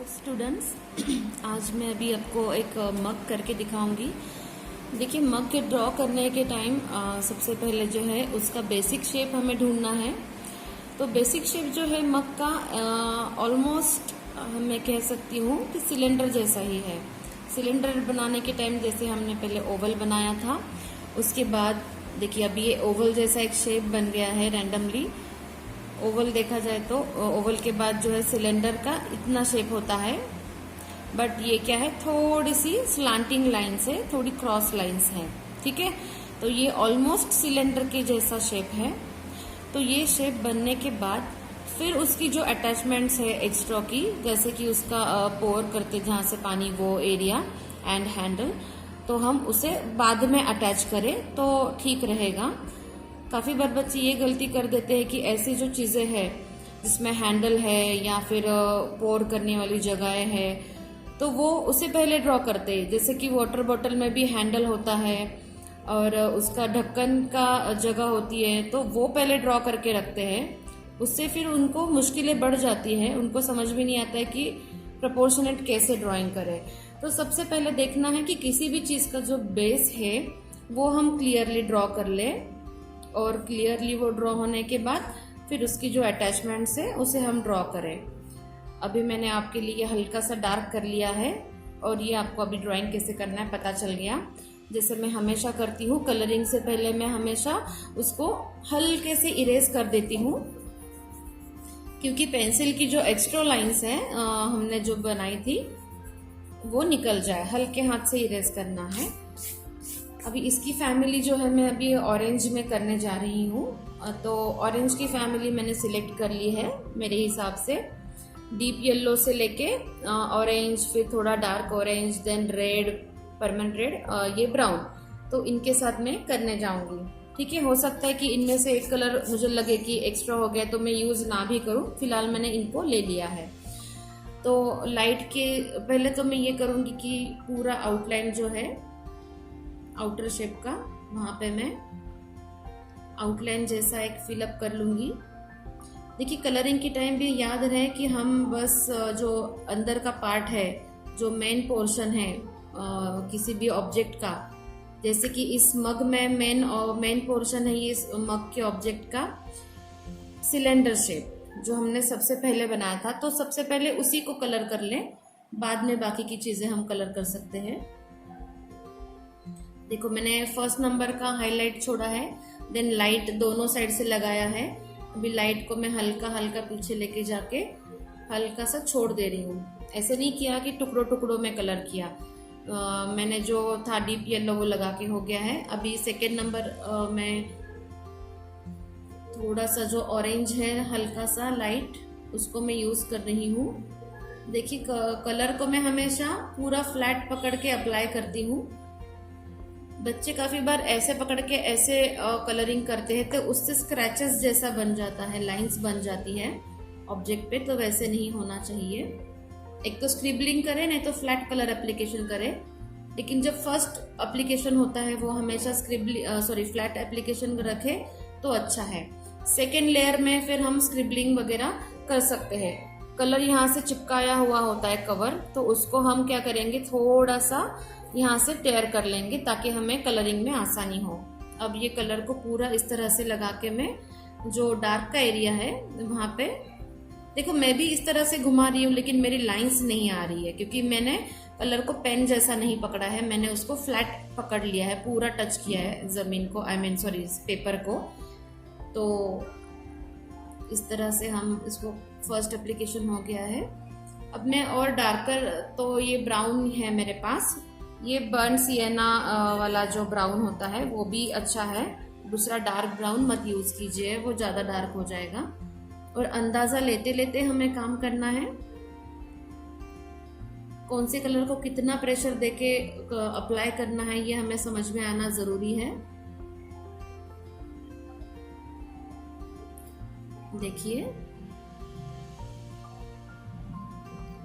Students, आज मैं अभी आपको एक मग करके दिखाऊंगी। देखिए, मग के ड्रॉ करने के टाइम सबसे पहले जो है उसका बेसिक शेप हमें ढूंढना है। तो बेसिक शेप जो है मग का ऑलमोस्ट मैं कह सकती हूँ कि सिलेंडर जैसा ही है। सिलेंडर बनाने के टाइम जैसे हमने पहले ओवल बनाया था, उसके बाद देखिए अभी ये ओवल जैसा एक शेप बन गया है रैंडमली। ओवल देखा जाए तो ओवल के बाद जो है सिलेंडर का इतना शेप होता है, बट ये क्या है, थोड़ी सी स्लांटिंग लाइन्स है, थोड़ी क्रॉस लाइन्स है। ठीक है, तो ये ऑलमोस्ट सिलेंडर के जैसा शेप है। तो ये शेप बनने के बाद फिर उसकी जो अटैचमेंट्स है एक्स्ट्रा की, जैसे कि उसका पोर करते जहां से पानी वो एरिया एंड हैंडल, तो हम उसे बाद में अटैच करें तो ठीक रहेगा। काफी बार बच्चे ये गलती कर देते हैं कि ऐसी जो चीजें हैं जिसमें हैंडल है या फिर पोर करने वाली जगहें है, तो वो उसे पहले ड्रॉ करते हैं। जैसे कि वाटर बॉटल में भी हैंडल होता है और उसका ढक्कन का जगह होती है, तो वो पहले ड्रॉ करके रखते हैं। उससे फिर उनको मुश्किलें बढ़ जाती है, उनको समझ भी नहीं आता है कि प्रपोर्शनेट कैसे ड्राइंग करें। तो सबसे पहले देखना है कि किसी भी चीज का जो बेस है वो हम क्लियरली ड्रॉ कर ले, और क्लियरली वो ड्रॉ होने के बाद फिर उसकी जो अटैचमेंट्स है उसे हम ड्रॉ करें। अभी मैंने आपके लिए हल्का सा डार्क कर लिया है और ये आपको अभी ड्राइंग कैसे करना है पता चल गया। जैसे मैं हमेशा करती हूँ, कलरिंग से पहले मैं हमेशा उसको हल्के से इरेज कर देती हूँ, क्योंकि पेंसिल की जो एक्स्ट्रा लाइंस है हमने जो बनाई थी वो निकल जाए। हल्के हाथ से इरेज करना है। अभी इसकी फैमिली जो है मैं अभी ऑरेंज में करने जा रही हूँ, तो ऑरेंज की फैमिली मैंने सिलेक्ट कर ली है मेरे हिसाब से। डीप येलो से लेके ऑरेंज, फिर थोड़ा dark orange, then red, permanent red, ये ब्राउन, तो इनके साथ मैं करने जाऊंगी। ठीक है, हो सकता है कि इनमें से एक कलर मुझे लगे कि एक्स्ट्रा हो गया तो मैं यूज ना भी करूं, फिलहाल मैंने इनको ले लिया है। तो लाइट के पहले तो मैं ये करूंगी कि पूरा आउटलाइन जो है आउटर शेप का, वहां पे मैं आउटलाइन जैसा एक फिलअप कर लूंगी। देखिए, कलरिंग के टाइम भी याद रहे कि हम बस जो अंदर का पार्ट है, जो मेन पोर्शन है किसी भी ऑब्जेक्ट का, जैसे कि इस मग में मेन पोर्शन है ये मग के ऑब्जेक्ट का सिलेंडर शेप जो हमने सबसे पहले बनाया था, तो सबसे पहले उसी को कलर कर लें, बाद में बाकी की चीजें हम कलर कर सकते हैं। देखो, मैंने फर्स्ट नंबर का हाईलाइट छोड़ा है, देन लाइट दोनों साइड से लगाया है। अभी लाइट को मैं हल्का हल्का पीछे लेके जाके हल्का सा छोड़ दे रही हूँ। ऐसे नहीं किया कि टुकड़ों टुकड़ों में कलर किया। मैंने जो था डीप येलो वो लगा के हो गया है। अभी सेकेंड नंबर में थोड़ा सा जो ऑरेंज है हल्का सा लाइट, उसको मैं यूज कर रही हूँ। देखिए, कलर को मैं हमेशा पूरा फ्लैट पकड़ के अप्लाई करती हूँ। बच्चे काफी बार ऐसे पकड़ के ऐसे कलरिंग करते हैं तो उससे स्क्रैचेस जैसा बन जाता है, लाइंस बन जाती है ऑब्जेक्ट पे, तो वैसे नहीं होना चाहिए। एक तो स्क्रिबलिंग करें, नहीं तो फ्लैट कलर एप्लीकेशन करें, लेकिन जब फर्स्ट एप्लीकेशन होता है वो हमेशा फ्लैट एप्लीकेशन रखे तो अच्छा है। सेकेंड लेयर में फिर हम स्क्रिबलिंग वगैरह कर सकते हैं। कलर यहाँ से चिपकाया हुआ होता है कवर, तो उसको हम क्या करेंगे, थोड़ा सा यहाँ से टेयर कर लेंगे ताकि हमें कलरिंग में आसानी हो। अब ये कलर को पूरा इस तरह से लगा के मैं जो डार्क का एरिया है वहां पे, देखो मैं भी इस तरह से घुमा रही हूँ लेकिन मेरी लाइंस नहीं आ रही है, क्योंकि मैंने कलर को पेन जैसा नहीं पकड़ा है, मैंने उसको फ्लैट पकड़ लिया है, पूरा टच किया है जमीन को, पेपर को। तो इस तरह से हम इसको फर्स्ट एप्लीकेशन हो गया है। अब मैं और डार्कर, तो ये ब्राउन है मेरे पास, ये बर्न सिएना वाला जो ब्राउन होता है वो भी अच्छा है। दूसरा डार्क ब्राउन मत यूज कीजिए, वो ज्यादा डार्क हो जाएगा। और अंदाजा लेते लेते हमें काम करना है, कौन से कलर को कितना प्रेशर देके अप्लाई करना है ये हमें समझ में आना जरूरी है। देखिए,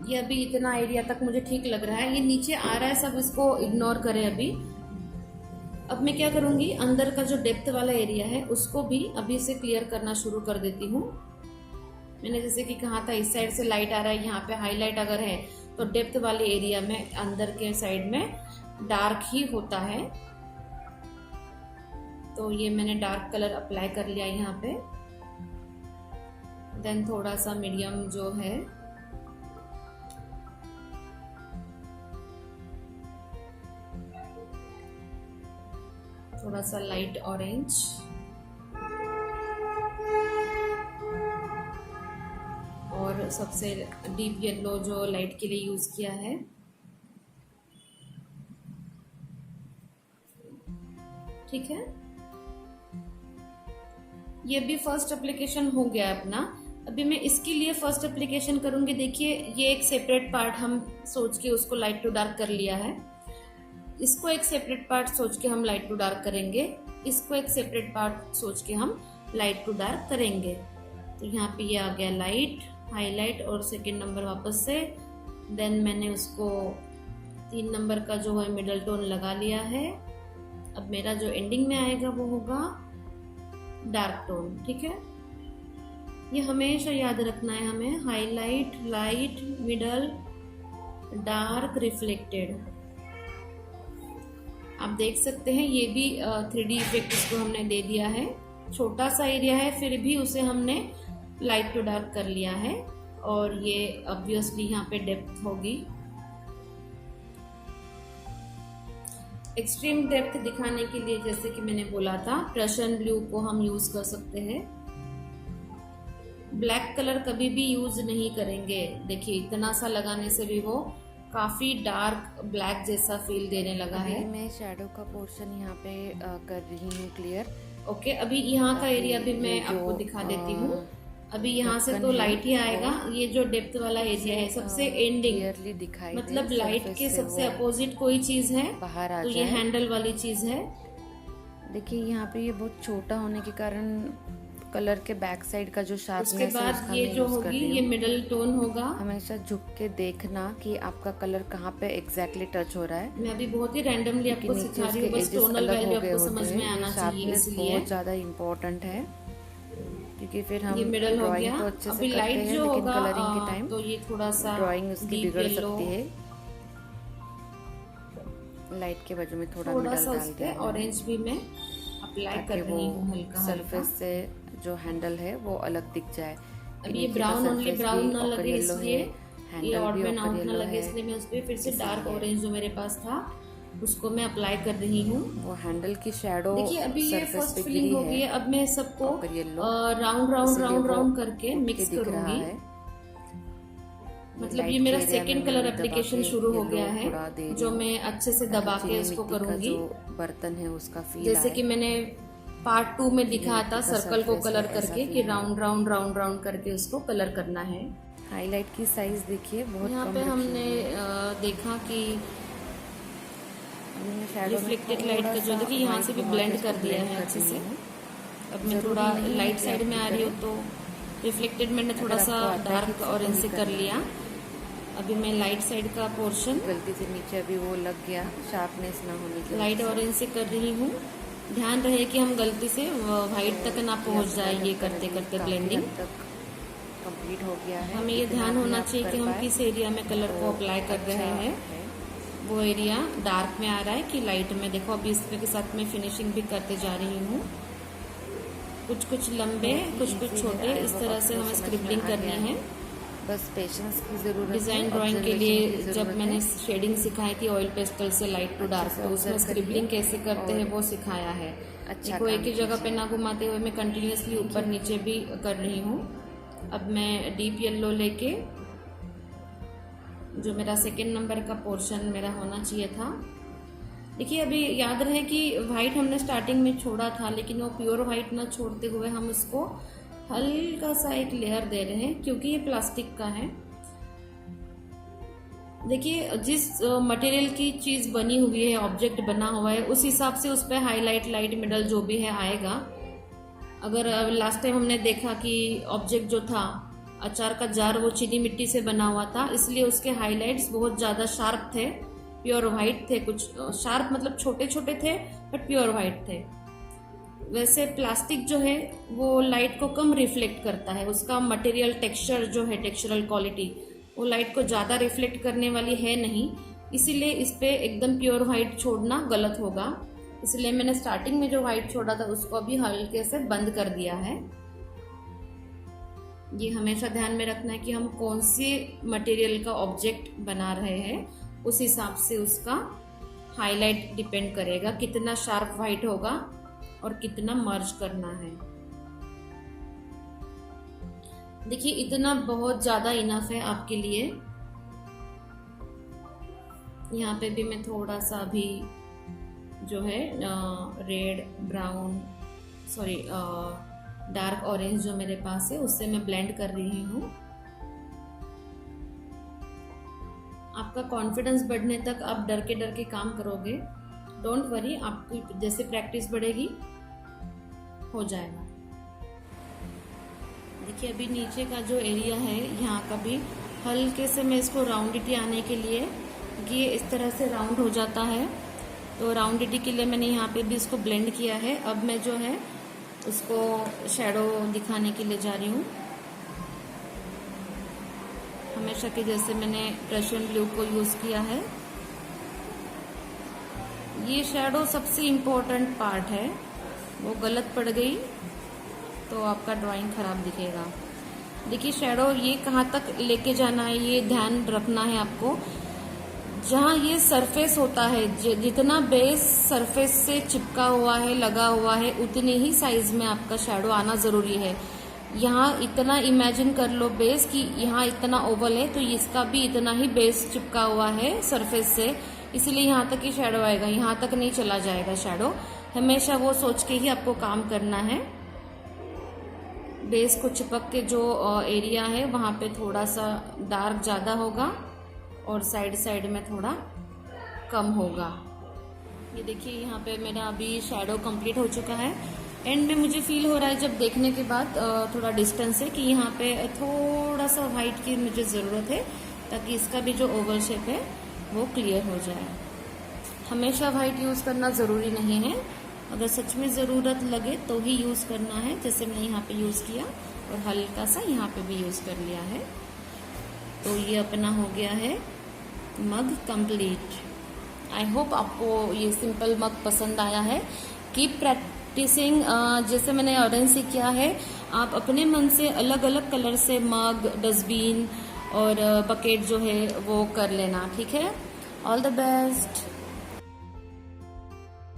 ये अभी इतना एरिया तक मुझे ठीक लग रहा है, ये नीचे आ रहा है सब, इसको इग्नोर करें अभी। अब मैं क्या करूंगी, अंदर का जो डेप्थ वाला एरिया है उसको भी अभी से क्लियर करना शुरू कर देती हूँ। मैंने जैसे कि कहा था इस साइड से लाइट आ रहा है, यहाँ पे हाईलाइट अगर है तो डेप्थ वाले एरिया में अंदर के साइड में डार्क ही होता है। तो ये मैंने डार्क कलर अप्लाई कर लिया यहाँ पे। देन थोड़ा सा मीडियम जो है थोड़ा सा लाइट ऑरेंज, और सबसे डीप येलो जो लाइट के लिए यूज किया है। ठीक है, ये भी फर्स्ट एप्लीकेशन हो गया अपना। अभी मैं इसके लिए फर्स्ट एप्लीकेशन करूंगी। देखिए ये एक सेपरेट पार्ट हम सोच के उसको लाइट टू डार्क कर लिया है। इसको एक सेपरेट पार्ट सोच के हम लाइट टू डार्क करेंगे, इसको एक सेपरेट पार्ट सोच के हम लाइट टू डार्क करेंगे। तो यहाँ पे ये आ गया लाइट, हाईलाइट और सेकंड नंबर वापस से। देन मैंने उसको 3 नंबर का जो है मिडल टोन लगा लिया है। अब मेरा जो एंडिंग में आएगा वो होगा डार्क टोन। ठीक है, ये हमेशा याद रखना है हमें, highlight, light, middle, dark, reflected. आप देख सकते हैं ये भी 3D इफेक्ट इसको हमने दे दिया है। छोटा सा एरिया है फिर भी उसे हमने लाइट टू डार्क कर लिया है, और ये ऑब्वियसली यहाँ पे डेप्थ होगी। एक्सट्रीम डेप्थ दिखाने के लिए जैसे कि मैंने बोला था, प्रशन ब्लू को हम यूज कर सकते हैं। ब्लैक कलर कभी भी यूज नहीं करेंगे। देखिए इतना सा लगाने से भी वो काफी डार्क ब्लैक जैसा फील देने लगा है। मैं शैडो का पोर्शन यहाँ पे कर रही हूँ क्लियर। ओके, अभी यहाँ का एरिया भी मैं आपको दिखा देती हूँ। अभी यहाँ से तो लाइट ही आएगा। ये जो डेप्थ वाला एरिया है सबसे एंडिंग क्लियरली दिखाई, मतलब लाइट के सबसे अपोजिट कोई चीज है बाहर आ तो ये हैंडल वाली चीज है। देखिए यहाँ पे ये बहुत छोटा होने के कारण कलर के बैक साइड का जो शार्पनेस उसके बाद ये जो होगी ये मिडल टोन होगा। हमेशा झुक के देखना कि आपका कलर कहाँ पे एग्जैक्टली टच हो रहा है। मैं अभी बहुत ही रैंडमली आपको सिखा रही हूँ, बस टोनल वैल्यू आपको समझ में आना चाहिए, इसलिए बहुत ज्यादा इम्पोर्टेंट है, क्योंकि फिर हम ये मिडल हो गया। तो अच्छे अभी से लाइट करते हैं, जो लेकिन होगा कलरिंग के टाइम तो ये थोड़ा सा ड्राइंग उसकी बिगड़ सकती है। लाइट के वजह में थोड़ा मिडल डाल दिया। ऑरेंज भी मैं अप्लाई कर रही हूँ हल्का सरफेस से जो हैंडल है वो अलग दिख जाए। अब ये ब्राउन ओनली ब्राउन ना लगे इसलिए, ये ऑड में आउट ना लगे इसलिए मैं उस पर फिर से डार्क ऑरेंज जो मेरे पास था उसको मैं अप्लाई कर रही हूँ। वो हैंडल की शैडो देखिए अभी ये फर्स्ट फिलिंग हो गई है। अब मैं सबको राउंड राउंड राउंड राउंड करके मिक्स करूंगी। मतलब ये मेरा सेकंड कलर एप्लीकेशन शुरू हो गया है, जो मैं अच्छे से दबा के इसको करूंगी। बर्तन है उसका फील, जैसे कि मैंने पार्ट 2 में दिखाया था सर्कल को कलर करके कि राउंड राउंड राउंड राउंड करके उसको कलर करना है। हाईलाइट की साइज देखिए बहुत यहाँ पे हमने देखा कि रिफ्लेक्टेड लाइट का जो देखिए यहाँ से भी ब्लेंड कर दिया है अच्छे से। अब मैं थोड़ा लाइट साइड में आ रही हूँ तो रिफ्लेक्टेड मैंने थोड़ा सा डार्क ऑरेंज से कर लिया। अभी मैं लाइट साइड का पोर्शन गलती से नीचे अभी वो लग गया, शार्पनेस ना होने की लाइट ऑरेंज से कर रही हूँ। ध्यान रहे कि हम गलती से व्हाइट तक ना पहुंच जाए ये करते करते ब्लेंडिंग तक कंप्लीट हो गया है। हमें ये ध्यान होना चाहिए कि हम किस एरिया में कलर को अप्लाई कर रहे हैं, वो एरिया डार्क में आ रहा है कि लाइट में। देखो अभी इसके के साथ मैं फिनिशिंग भी करते जा रही हूँ, कुछ कुछ लंबे कुछ कुछ छोटे, इस तरह से हमें स्क्रिबलिंग करनी है। बस पेशेंस की जरूरत है। डिजाइन ड्राइंग के लिए जब मैंने शेडिंग सिखाई थी ऑयल पेस्टल से लाइट टू डार्क, तो उसमें स्क्रिबलिंग कैसे करते हैं वो सिखाया है। देखो एक ही जगह पे ना घुमाते हुए मैं कंटिन्यूअसली ऊपर नीचे भी कर रही हूँ। अब मैं डीप येलो लेके जो मेरा सेकेंड नंबर का पोर्शन मेरा होना चाहिए था। देखिए अभी याद रहे कि व्हाइट हमने स्टार्टिंग में छोड़ा था, लेकिन वो प्योर व्हाइट ना छोड़ते हुए हम उसको हल्का सा एक लेयर दे रहे हैं क्योंकि ये प्लास्टिक का है। देखिए जिस मटेरियल की चीज बनी हुई है, ऑब्जेक्ट बना हुआ है, उस हिसाब से उस पर हाईलाइट लाइट मिडल जो भी है आएगा। अगर लास्ट टाइम हमने देखा कि ऑब्जेक्ट जो था अचार का जार वो चीनी मिट्टी से बना हुआ था, इसलिए उसके हाईलाइट्स बहुत ज्यादा शार्प थे, प्योर व्हाइट थे। कुछ शार्प मतलब छोटे छोटे थे बट प्योर व्हाइट थे। वैसे प्लास्टिक जो है वो लाइट को कम रिफ्लेक्ट करता है, उसका मटेरियल टेक्सचर जो है, टेक्सचरल क्वालिटी वो लाइट को ज़्यादा रिफ्लेक्ट करने वाली है नहीं, इसीलिए इस पे एकदम प्योर वाइट छोड़ना गलत होगा। इसलिए मैंने स्टार्टिंग में जो वाइट छोड़ा था उसको अभी हल्के से बंद कर दिया है। ये हमेशा ध्यान में रखना है कि हम कौन सी मटेरियल का ऑब्जेक्ट बना रहे हैं, उस हिसाब से उसका हाईलाइट डिपेंड करेगा, कितना शार्प वाइट होगा और कितना मर्ज करना है। देखिए इतना बहुत ज्यादा इनफ है आपके लिए। यहाँ पे भी मैं थोड़ा सा भी जो है red brown sorry dark orange जो मेरे पास है उससे मैं ब्लेंड कर रही हूँ। आपका कॉन्फिडेंस बढ़ने तक आप डर के काम करोगे, डोंट वरी, आपकी जैसे प्रैक्टिस बढ़ेगी हो जाएगा। देखिए अभी नीचे का जो एरिया है यहाँ का भी हल्के से मैं इसको राउंडिटी आने के लिए, ये इस तरह से राउंड हो जाता है, तो राउंडिटी के लिए मैंने यहाँ पे भी इसको ब्लेंड किया है। अब मैं जो है उसको शैडो दिखाने के लिए जा रही हूँ। हमेशा के जैसे मैंने प्रशियन ब्लू को यूज किया है। ये शैडो सबसे इम्पोर्टेंट पार्ट है, वो गलत पड़ गई तो आपका ड्राइंग खराब दिखेगा। देखिए शैडो ये कहाँ तक लेके जाना है ये ध्यान रखना है आपको। जहाँ ये सरफेस होता है, जितना बेस सरफेस से चिपका हुआ है, लगा हुआ है, उतनी ही साइज में आपका शैडो आना जरूरी है। यहाँ इतना इमेजिन कर लो बेस कि यहाँ इतना ओवल है तो इसका भी इतना ही बेस चिपका हुआ है सरफेस से, इसलिए यहाँ तक ही शैडो आएगा, यहाँ तक नहीं चला जाएगा शैडो। हमेशा वो सोच के ही आपको काम करना है। बेस को चिपक के जो एरिया है वहाँ पे थोड़ा सा डार्क ज़्यादा होगा और साइड में थोड़ा कम होगा। ये देखिए यहाँ पे मेरा अभी शैडो कंप्लीट हो चुका है। एंड में मुझे फील हो रहा है जब देखने के बाद थोड़ा डिस्टेंस है कि यहाँ पे थोड़ा सा वाइट की मुझे ज़रूरत है ताकि इसका भी जो ओवल शेप है वो क्लियर हो जाए। हमेशा वाइट यूज़ करना ज़रूरी नहीं है, अगर सच में ज़रूरत लगे तो ही यूज़ करना है। जैसे मैंने यहाँ पे यूज़ किया और हल्का सा यहाँ पे भी यूज़ कर लिया है। तो ये अपना हो गया है मग कंप्लीट। आई होप आपको ये सिंपल मग पसंद आया है। Keep practising. जैसे मैंने ऑरेंज से किया है, आप अपने मन से अलग अलग कलर से मग, डस्टबिन और बकेट जो है वो कर लेना, ठीक है। All the best.